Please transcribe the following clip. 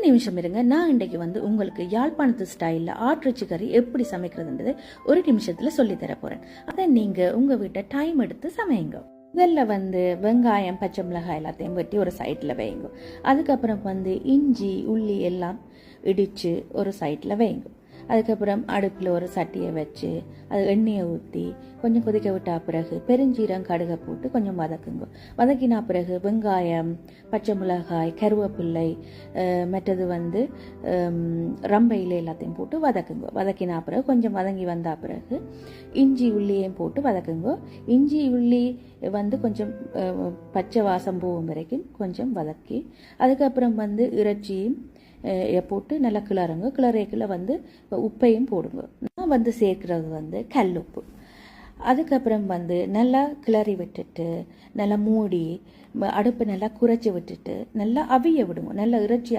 நிமிஷம் இருங்க. நான் இன்றைக்கு உங்களுக்கு யாழ்ப்பாணத்து ஸ்டைலில் ஆட்டிறைச்சி கறி எப்படி சமைக்கிறதுன்றது ஒரு நிமிஷத்தில் சொல்லித்தர போகிறேன். அதை நீங்கள் உங்கள் வீட்டை டைம் எடுத்து சமையுங்க. முதல்ல வெங்காயம் பச்சை மிளகாய் எல்லாத்தையும் வெட்டி ஒரு சைடில் வைங்க. அதுக்கப்புறம் இஞ்சி உள்ளி எல்லாம் இடித்து ஒரு சைடில் வைங்க. அதுக்கப்புறம் அடுப்பில் ஒரு சட்டியை வச்சு அது எண்ணெயை ஊற்றி கொஞ்சம் கொதிக்க விட்டா பிறகு பெருஞ்சீரம் கடுகை போட்டு கொஞ்சம் வதக்குங்க. வதக்கினா பிறகு வெங்காயம் பச்சை மிளகாய் கருவேப்பிள்ளை மற்றது ரம்பையில் எல்லாத்தையும் போட்டு வதக்குங்க. வதக்கினா பிறகு கொஞ்சம் வதங்கி வந்தா பிறகு இஞ்சி உள்ளியையும் போட்டு வதக்குங்க. இஞ்சி உள்ளி கொஞ்சம் பச்சை வாசம் போகும் வரைக்கும் கொஞ்சம் வதக்கி அதுக்கப்புறம் இறைச்சியும் போட்டு நல்லா கிளறுங்க. கிளறைக்குள்ள உப்பையும் போடுங்க. நான் சேர்க்கிறது கல்லுப்பு. அதுக்கப்புறம் நல்லா கிளறி விட்டுட்டு நல்லா மூடி அடுப்பை நல்லா குறைச்சி விட்டுட்டு நல்லா அவிய விடுங்க. நல்லா இறைச்சி